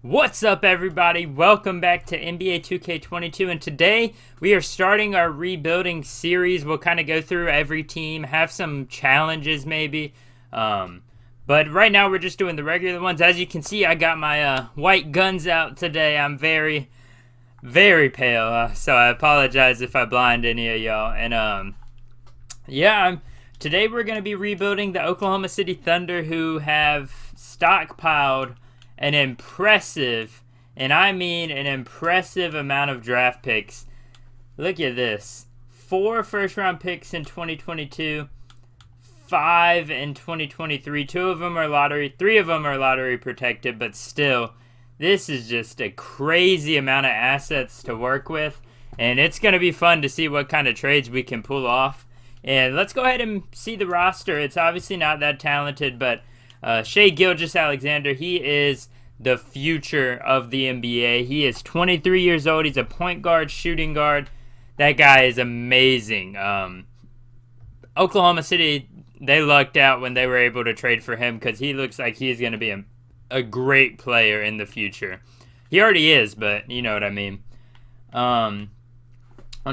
What's up, everybody? Welcome back to NBA 2K22, and today we are starting our rebuilding series. We'll kind of go through every team, have some challenges maybe, but right now we're just doing the regular ones. As you can see, I got my white guns out today. I'm very, very pale, so I apologize if I blind any of y'all. And today we're going to be rebuilding the Oklahoma City Thunder, who have stockpiled an impressive, and I mean an impressive amount of draft picks. Look at this. 4 first-round picks in 2022, 5 in 2023. 2 of them are lottery, 3 of them are lottery protected, but still, this is just a crazy amount of assets to work with, and it's going to be fun to see what kind of trades we can pull off. And let's go ahead and see the roster. It's obviously not that talented, but Shai Gilgeous-Alexander, he is the future of the NBA. He is 23 years old. He's a point guard, shooting guard. That guy is amazing. Oklahoma City, they lucked out when they were able to trade for him because he looks like he's going to be a great player in the future. He already is, but you know what I mean. On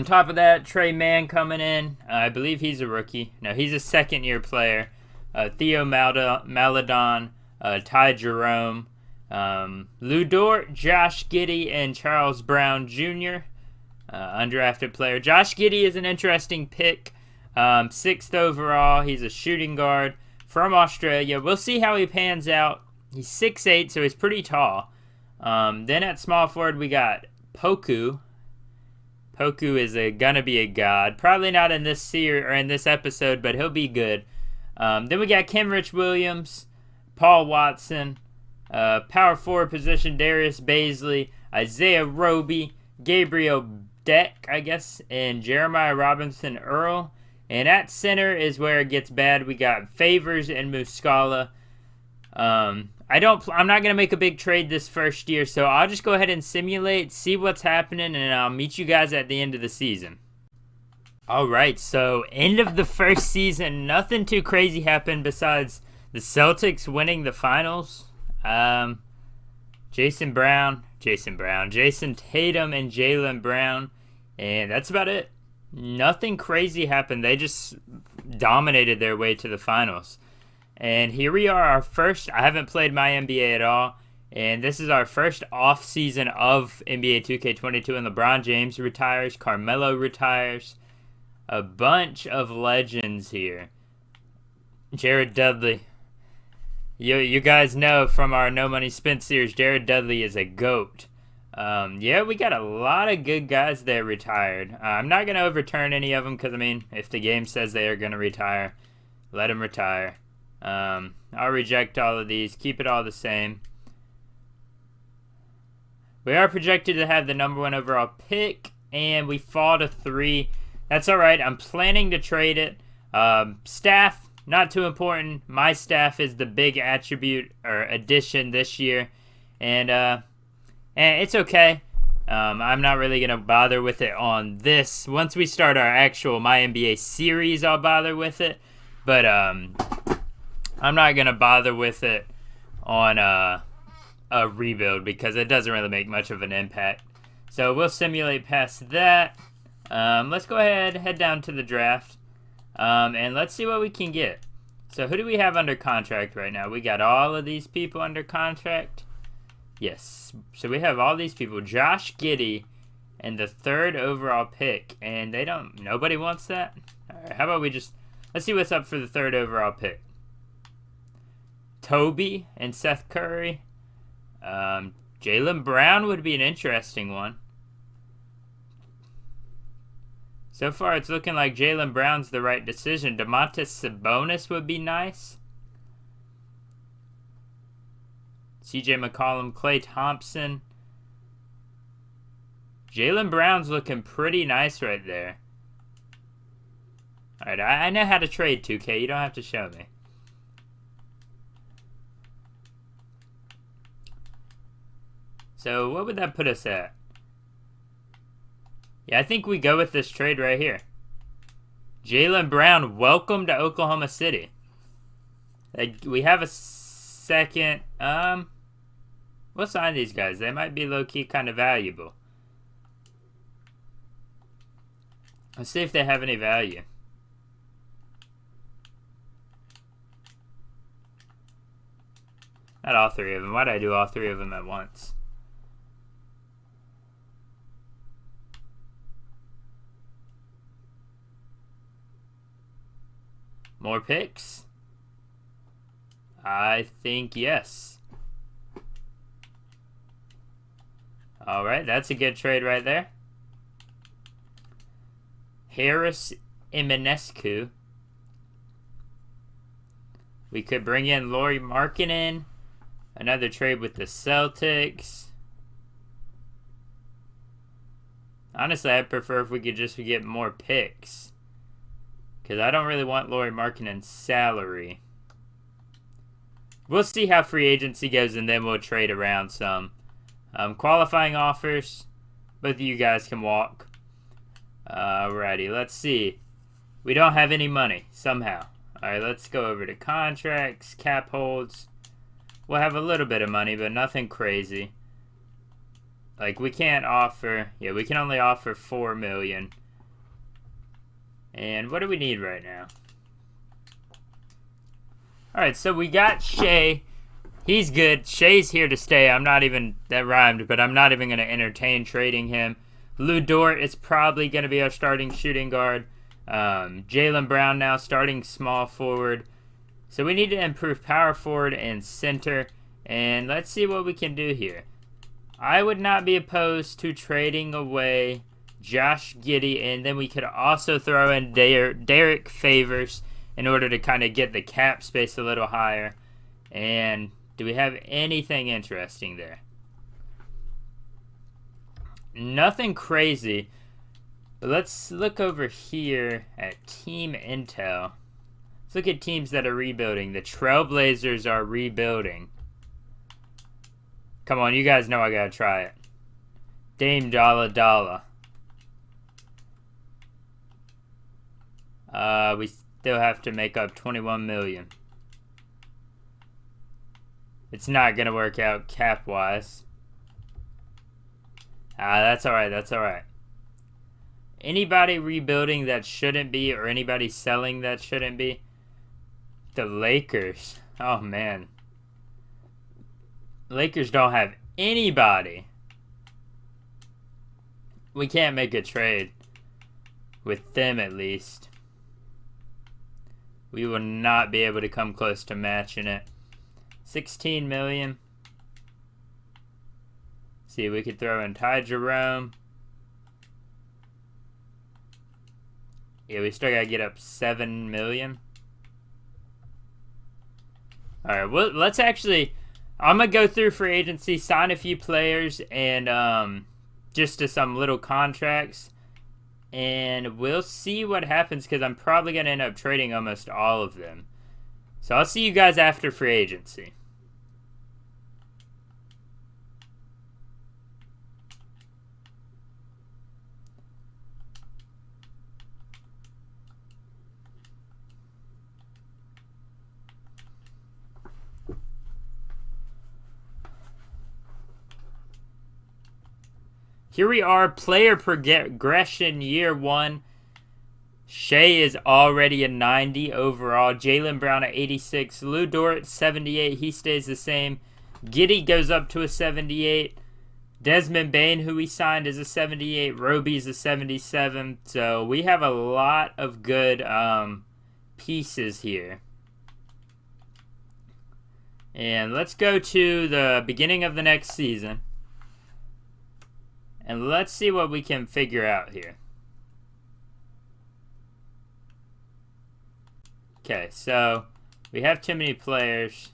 top of that, Trey Mann coming in. I believe he's a rookie. No, he's a second-year player. Theo Maledon, Ty Jerome, Lou Dort, Josh Giddey, and Charles Brown Jr., undrafted player. Josh Giddey is an interesting pick. 6th overall. He's a shooting guard from Australia. We'll see how he pans out. He's 6'8", so he's pretty tall. Then at small forward, we got Poku. Poku is gonna be a god. Probably not in this series or in this episode, but he'll be good. Then we got Kenrich Williams, Paul Watson, power forward position, Darius Baisley, Isaiah Roby, Gabriel Deck, I guess, and Jeremiah Robinson Earl. And at center is where it gets bad. We got Favors and Muscala. I'm not gonna make a big trade this first year, so I'll just go ahead and simulate, see what's happening, and I'll meet you guys at the end of the season. Alright, so end of the first season, nothing too crazy happened besides the Celtics winning the finals. Jason Tatum, and Jaylen Brown, and that's about it. Nothing crazy happened. They just dominated their way to the finals. And here we are, our first, I haven't played my NBA at all, and this is our first off season of NBA 2K22, and LeBron James retires, Carmelo retires. A bunch of legends here. Jared Dudley. You guys know from our No Money Spent series, Jared Dudley is a GOAT. Yeah, we got a lot of good guys that retired. I'm not going to overturn any of them because, I mean, if the game says they are going to retire, let them retire. I'll reject all of these. Keep it all the same. We are projected to have the #1 overall pick, and we fall to 3. That's all right. I'm planning to trade it. Staff, not too important. My staff is the big attribute or addition this year, and it's okay. I'm not really gonna bother with it on this. Once we start our actual My NBA series, I'll bother with it. But I'm not gonna bother with it on a rebuild because it doesn't really make much of an impact. So we'll simulate past that. Let's go ahead, head down to the draft, and let's see what we can get. So who do we have under contract right now? We got all of these people under contract. Yes, so we have all these people. Josh Giddey and the 3rd overall pick, and nobody wants that? All right, how about let's see what's up for the 3rd overall pick. Toby and Seth Curry. Jaylen Brown would be an interesting one. So far, it's looking like Jaylen Brown's the right decision. Domantas Sabonis would be nice. CJ McCollum, Klay Thompson. Jaylen Brown's looking pretty nice right there. Alright, I know how to trade 2K. You don't have to show me. So, what would that put us at? Yeah, I think we go with this trade right here. Jaylen Brown, welcome to Oklahoma City. We have a second. We'll sign these guys. They might be low-key kind of valuable. Let's see if they have any value. Not all three of them. Why'd I do all three of them at once? More picks? I think yes. Alright, that's a good trade right there. Harris Eminescu. We could bring in Lauri Markkanen. Another trade with the Celtics. Honestly, I'd prefer if we could just get more picks. Because I don't really want Lauri Markkanen's salary. We'll see how free agency goes, and then we'll trade around some. Qualifying offers. Both of you guys can walk. Alrighty, let's see. We don't have any money, somehow. Alright, let's go over to contracts, cap holds. We'll have a little bit of money, but nothing crazy. Like, we can't offer... Yeah, we can only offer $4 million. And what do we need right now? Alright, so we got Shea. He's good. Shea's here to stay. I'm not even... That rhymed, but I'm not even going to entertain trading him. Lou Dort is probably going to be our starting shooting guard. Jaylen Brown now starting small forward. So we need to improve power forward and center. And let's see what we can do here. I would not be opposed to trading away Josh Giddey. And then we could also throw in Derek Favors in order to kind of get the cap space a little higher. And do we have anything interesting there? Nothing crazy. But let's look over here at Team Intel. Let's look at teams that are rebuilding. The Trailblazers are rebuilding. Come on, you guys know I gotta try it. Dame Dollar. We still have to make up $21 million. It's not gonna work out cap-wise. That's alright, that's alright. Anybody rebuilding that shouldn't be, or anybody selling that shouldn't be? The Lakers. Oh, man. Lakers don't have anybody. We can't make a trade. With them, at least. We will not be able to come close to matching it. $16 million. See, we could throw in Ty Jerome. Yeah, we still gotta get up $7 million. Alright, well, let's actually... I'm gonna go through free agency, sign a few players, and just to some little contracts. And we'll see what happens, because I'm probably gonna end up trading almost all of them. So I'll see you guys after free agency. Here we are, player progression year 1. Shea is already a 90 overall. Jaylen Brown at 86. Lou Dort 78. He stays the same. Giddey goes up to a 78. Desmond Bane, who we signed, is a 78. Roby's a 77. So we have a lot of good pieces here. And let's go to the beginning of the next season. And let's see what we can figure out here. Okay, so we have too many players.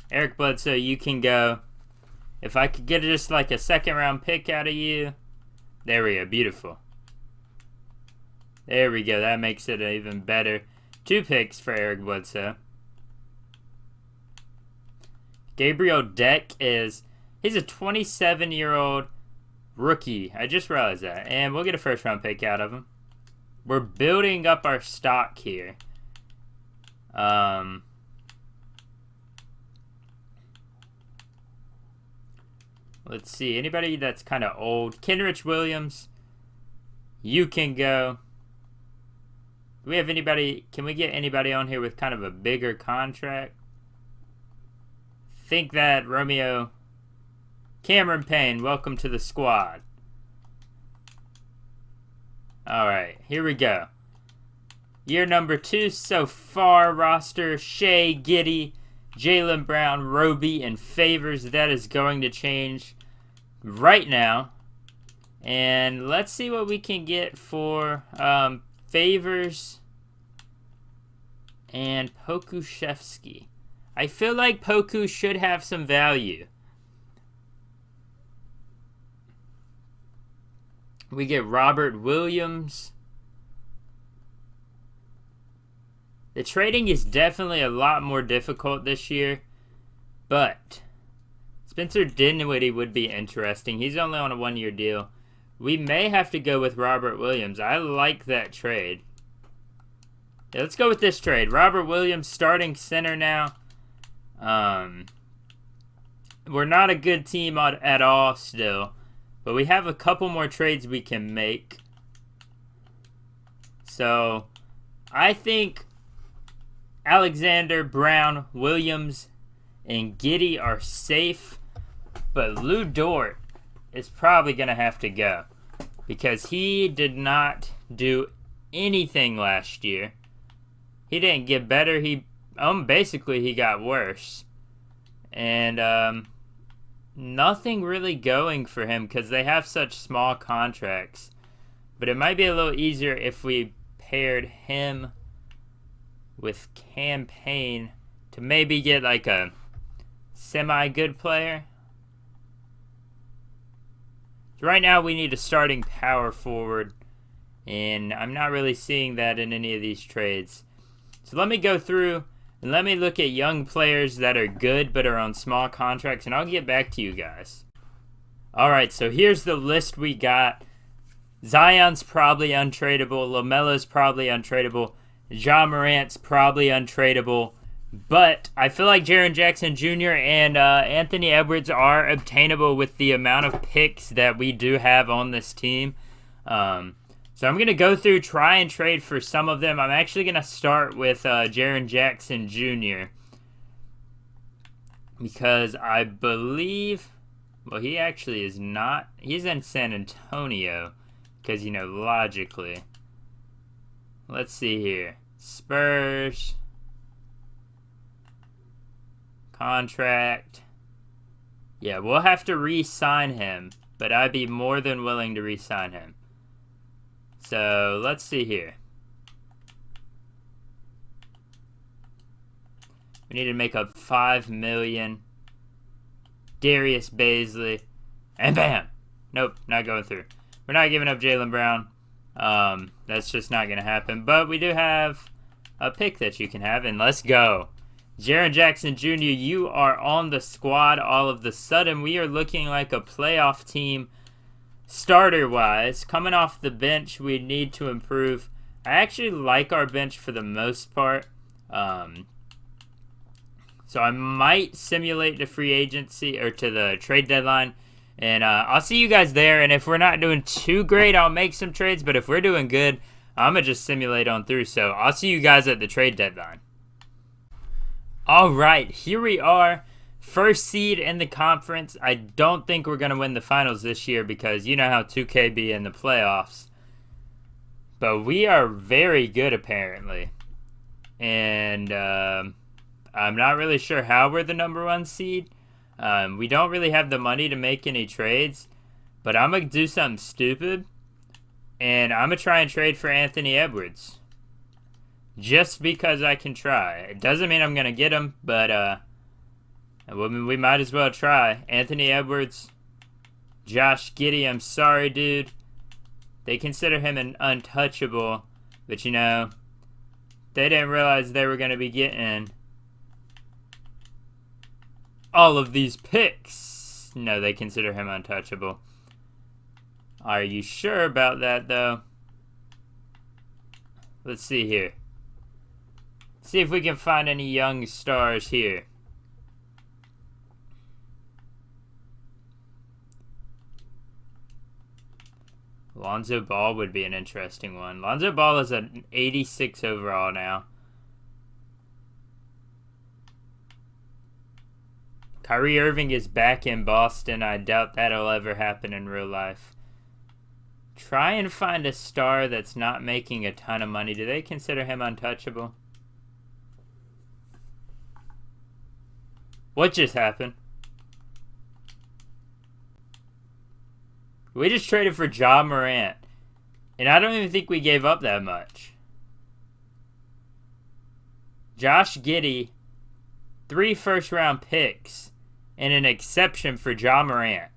Eric Bledsoe, you can go. If I could get just like a second round pick out of you. There we go, beautiful. There we go, that makes it even better. 2 picks for Eric Bledsoe. Gabriel Deck is... He's a 27-year-old rookie. I just realized that. And we'll get a first-round pick out of him. We're building up our stock here. Let's see. Anybody that's kind of old. Kenrich Williams. You can go. Do we have anybody? Can we get anybody on here with kind of a bigger contract? Think that Romeo. Cameron Payne, welcome to the squad. Alright, here we go. Year number 2 so far roster. Shea, Giddey, Jaylen Brown, Roby, and Favors. That is going to change right now. And let's see what we can get for Favors and Pokusevski. I feel like Poku should have some value. We get Robert Williams. The trading is definitely a lot more difficult this year, but Spencer Dinwiddie would be interesting. He's only on a 1-year deal. We may have to go with Robert Williams. I like that trade. Yeah, let's go with this trade. Robert Williams, starting center now. We're not a good team at all still, but we have a couple more trades we can make. So, I think Alexander, Brown, Williams, and Giddey are safe, but Lou Dort is probably going to have to go because he did not do anything last year. He didn't get better. Basically he got worse. And nothing really going for him because they have such small contracts. But it might be a little easier if we paired him with Campaign to maybe get like a semi-good player. So right now we need a starting power forward, and I'm not really seeing that in any of these trades. So let me go through and let me look at young players that are good but are on small contracts, and I'll get back to you guys. Alright, so here's the list we got. Zion's probably untradeable. LaMelo's probably untradeable. Ja Morant's probably untradeable. But I feel like Jaren Jackson Jr. and Anthony Edwards are obtainable with the amount of picks that we do have on this team. So I'm going to go through, try and trade for some of them. I'm actually going to start with Jaren Jackson Jr. because I believe, well, he actually is not. He's in San Antonio because, you know, logically. Let's see here. Spurs. Contract. Yeah, we'll have to re-sign him, but I'd be more than willing to re-sign him. So, let's see here. We need to make up $5 million. Darius Baisley. And bam! Nope, not going through. We're not giving up Jaylen Brown. That's just not going to happen. But we do have a pick that you can have, and let's go. Jaren Jackson Jr., you are on the squad all of the sudden. We are looking like a playoff team starter-wise. Coming off the bench, we need to improve. I actually like our bench for the most part. So I might simulate the free agency or to the trade deadline. And I'll see you guys there. And if we're not doing too great, I'll make some trades. But if we're doing good, I'm going to just simulate on through. So I'll see you guys at the trade deadline. Alright, here we are. First seed in the conference. I don't think we're going to win the finals this year because you know how 2K be in the playoffs. But we are very good apparently. And I'm not really sure how we're the number 1 seed. We don't really have the money to make any trades. But I'm going to do something stupid. And I'm going to try and trade for Anthony Edwards. Just because I can try. It doesn't mean I'm going to get him, but we might as well try. Anthony Edwards, Josh Giddey, I'm sorry, dude. They consider him an untouchable, but you know, they didn't realize they were going to be getting all of these picks. No, they consider him untouchable. Are you sure about that, though? Let's see here. See if we can find any young stars here. Lonzo Ball would be an interesting one. Lonzo Ball is an 86 overall now. Kyrie Irving is back in Boston. I doubt that'll ever happen in real life. Try and find a star that's not making a ton of money. Do they consider him untouchable? What just happened? We just traded for Ja Morant. And I don't even think we gave up that much. Josh Giddey, 3 first-round picks, and an exception for Ja Morant.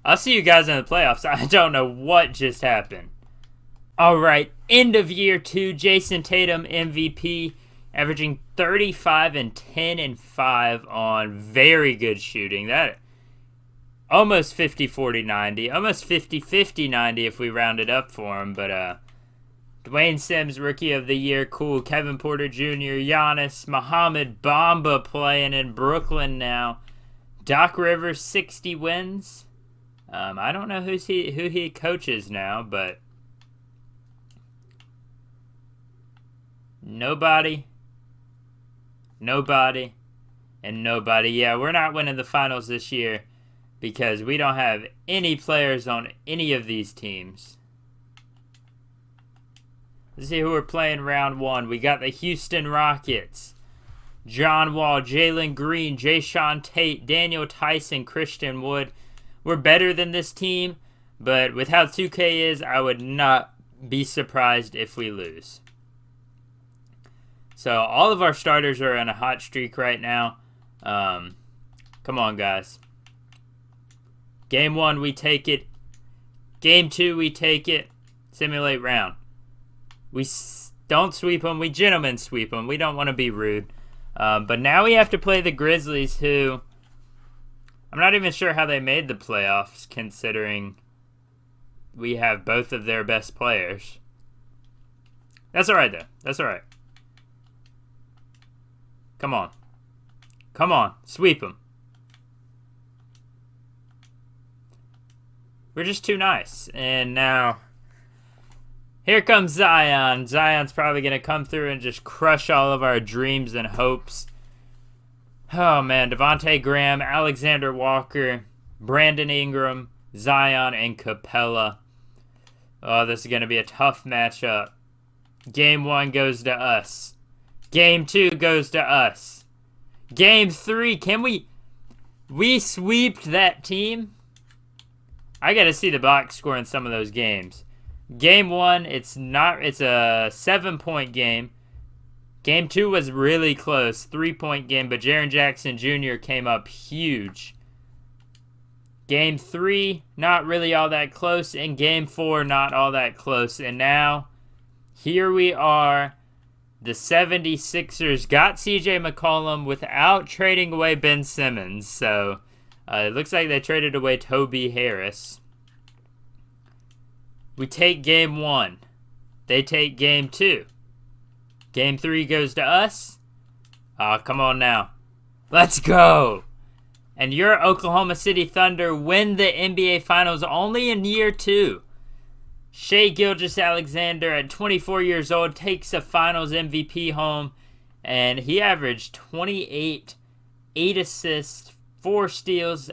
I'll see you guys in the playoffs. I don't know what just happened. All right, end of year 2, Jason Tatum MVP, averaging 35 and 10 and 5 on very good shooting. That almost 50-40-90, almost 50-50-90 if we round it up for him. But Dwayne Sims, Rookie of the Year, cool. Kevin Porter Jr., Giannis, Mohamed Bamba playing in Brooklyn now. Doc Rivers, 60 wins. I don't know who he coaches now, but nobody, and nobody. Yeah, we're not winning the finals this year because we don't have any players on any of these teams. Let's see who we're playing round 1. We got the Houston Rockets. John Wall, Jalen Green, Jayshawn Tate, Daniel Tyson, Christian Wood. We're better than this team, but with how 2K is, I would not be surprised if we lose. So all of our starters are on a hot streak right now. Come on, guys. Game 1, we take it. Game 2, we take it. Simulate round. We don't sweep them. We gentlemen sweep them. We don't want to be rude. But now we have to play the Grizzlies, who I'm not even sure how they made the playoffs, considering we have both of their best players. That's all right, though. That's all right. Come on. Come on. Sweep them. We're just too nice. And now, here comes Zion. Zion's probably going to come through and just crush all of our dreams and hopes. Oh, man. Devontae Graham, Alexander Walker, Brandon Ingram, Zion, and Capella. Oh, this is going to be a tough matchup. Game 1 goes to us. Game 2 goes to us. Game 3, can we sweeped that team? I got to see the box score in some of those games. Game 1, it's a 7-point game. Game 2 was really close, 3-point game, but Jaren Jackson Jr. came up huge. Game 3, not really all that close, and Game 4, not all that close. And now, here we are. The 76ers got CJ McCollum without trading away Ben Simmons. So, it looks like they traded away Toby Harris. We take Game 1. They take Game 2. Game 3 goes to us. Oh, come on now. Let's go. And your Oklahoma City Thunder win the NBA Finals only in year 2. Shai Gilgeous-Alexander at 24 years old takes a Finals MVP home. And he averaged 28, 8 assists, 4 steals,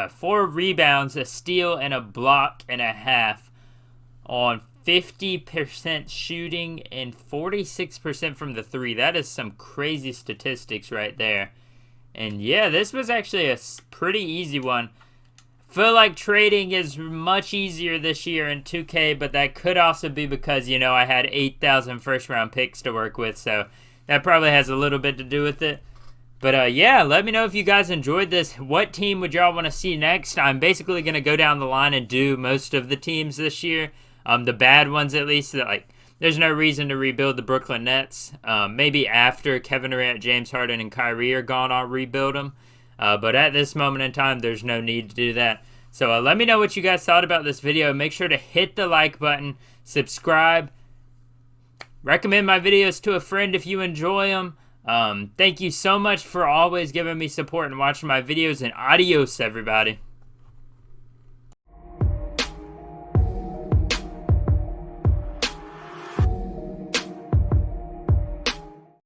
4 rebounds, a steal, and a block and a half on 50% shooting and 46% from the 3. That is some crazy statistics right there. And yeah, this was actually a pretty easy one. Feel like trading is much easier this year in 2K, but that could also be because, you know, I had 8,000 first-round picks to work with, so that probably has a little bit to do with it. But yeah, let me know if you guys enjoyed this. What team would y'all want to see next? I'm basically going to go down the line and do most of the teams this year. The bad ones, at least. Like, there's no reason to rebuild the Brooklyn Nets. Maybe after Kevin Durant, James Harden, and Kyrie are gone, I'll rebuild them. But at this moment in time, there's no need to do that. So let me know what you guys thought about this video. Make sure to hit the like button, subscribe, Recommend my videos to a friend if you enjoy them. Thank you so much for always giving me support and watching my videos, and adios, everybody.